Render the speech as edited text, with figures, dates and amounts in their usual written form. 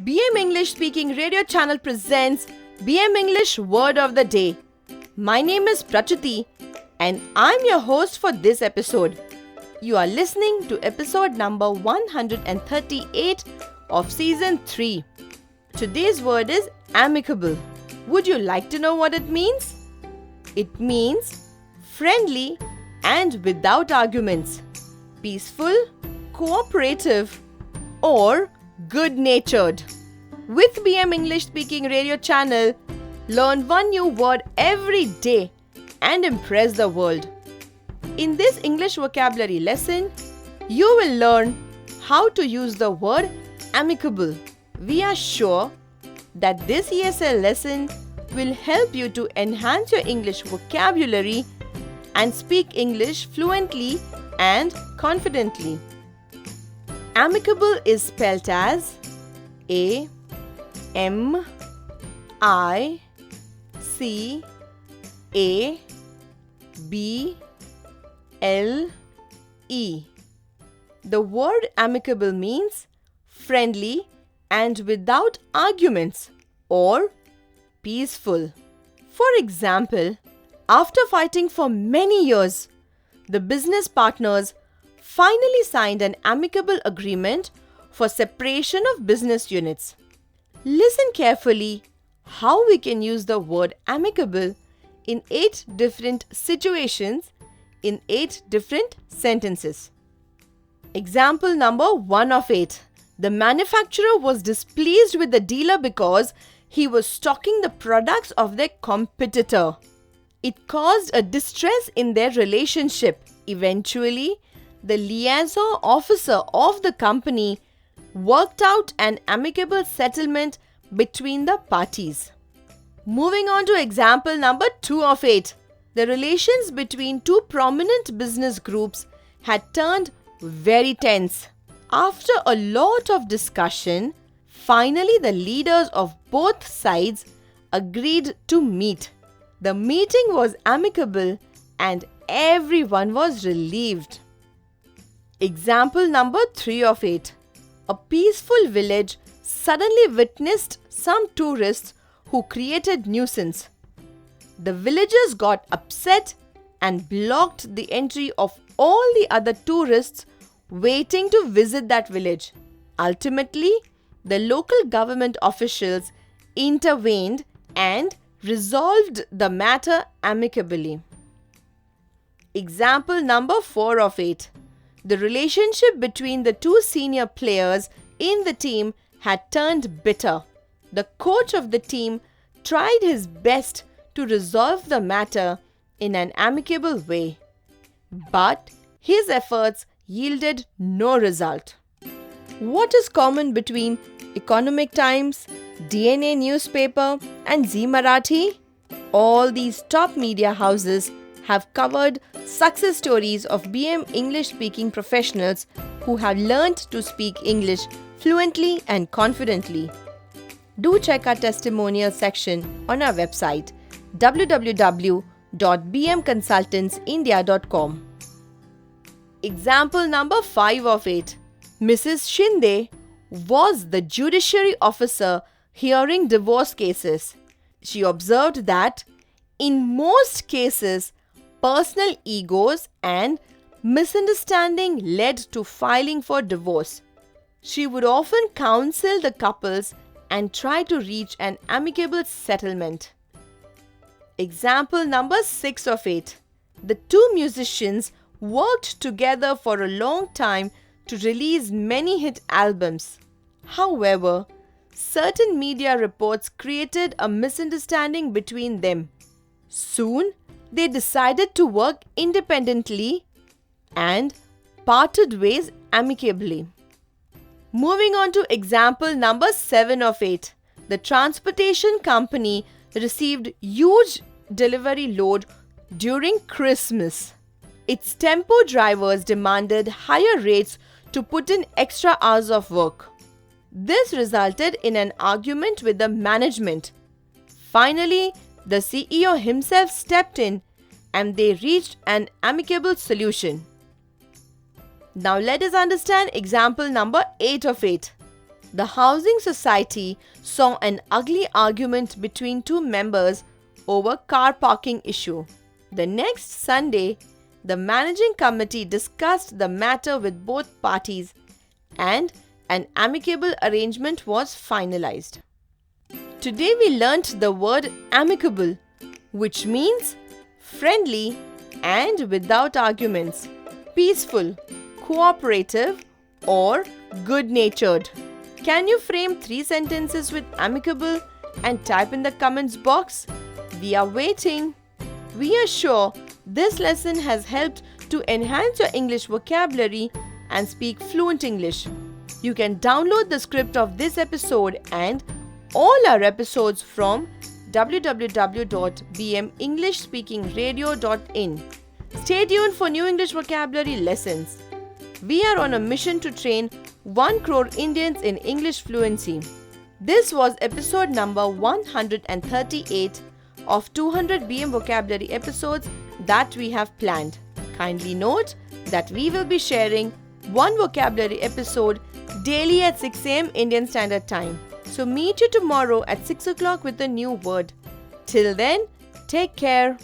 BM English Speaking Radio Channel presents BM English Word of the Day. My name is Prachuti and I'm your host for this episode. You are listening to episode number 138 of season 3. Today's word is amicable. Would you like to know what it means? It means friendly and without arguments, peaceful, cooperative, or good-natured. With BM English Speaking Radio Channel, learn one new word every day and impress the world. In this English vocabulary lesson, you will learn how to use the word amicable. We are sure that this ESL lesson will help you to enhance your English vocabulary and speak English fluently and confidently. Amicable is spelled as A-M-I-C-A-B-L-E. The word amicable means friendly and without arguments or peaceful. For example, after fighting for many years, the business partners finally signed an amicable agreement for separation of business units. Listen carefully how we can use the word amicable in 8 different situations in 8 different sentences. Example number 1 of 8. The manufacturer was displeased with the dealer because he was stocking the products of their competitor. It caused a distress in their relationship. Eventually, the liaison officer of the company worked out an amicable settlement between the parties. Moving on to example number 2 of 8. The relations between two prominent business groups had turned very tense. After a lot of discussion, finally the leaders of both sides agreed to meet. The meeting was amicable and everyone was relieved. Example number 3 of 8. A peaceful village suddenly witnessed some tourists who created nuisance. The villagers got upset and blocked the entry of all the other tourists waiting to visit that village. Ultimately, the local government officials intervened and resolved the matter amicably. Example number 4 of 8. The relationship between the two senior players in the team had turned bitter. The coach of the team tried his best to resolve the matter in an amicable way, but his efforts yielded no result. What is common between Economic Times, DNA newspaper, and Zee Marathi? All these top media houses have covered success stories of BM English speaking professionals who have learned to speak English fluently and confidently. Do check our testimonial section on our website www.bmconsultantsindia.com. Example number 5 of 8. Mrs. Shinde was the judiciary officer hearing divorce cases. She observed that in most cases, personal egos and misunderstanding led to filing for divorce. She would often counsel the couples and try to reach an amicable settlement. Example number 6 of 8. The two musicians worked together for a long time to release many hit albums. However, certain media reports created a misunderstanding between them. Soon, they decided to work independently and parted ways amicably. Moving on to example number 7 of 8. The transportation company received huge delivery load during Christmas. Its tempo drivers demanded higher rates to put in extra hours of work. This resulted in an argument with the management. Finally, the CEO himself stepped in and they reached an amicable solution. Now let us understand example number 8 of 8. The housing society saw an ugly argument between two members over car parking issue. The next Sunday, the managing committee discussed the matter with both parties and an amicable arrangement was finalized. Today we learnt the word amicable, which means friendly and without arguments, peaceful, cooperative, or good-natured. Can you frame 3 sentences with amicable and type in the comments box? We are waiting. We are sure this lesson has helped to enhance your English vocabulary and speak fluent English. You can download the script of this episode and all our episodes from www.bmenglishspeakingradio.in. Stay tuned for new English vocabulary lessons. We are on a mission to train 1 crore Indians in English fluency. This was episode number 138 of 200 BM vocabulary episodes that we have planned. Kindly note that we will be sharing 1 vocabulary episode daily at 6 am Indian Standard Time. So meet you tomorrow at 6 o'clock with a new word. Till then, take care.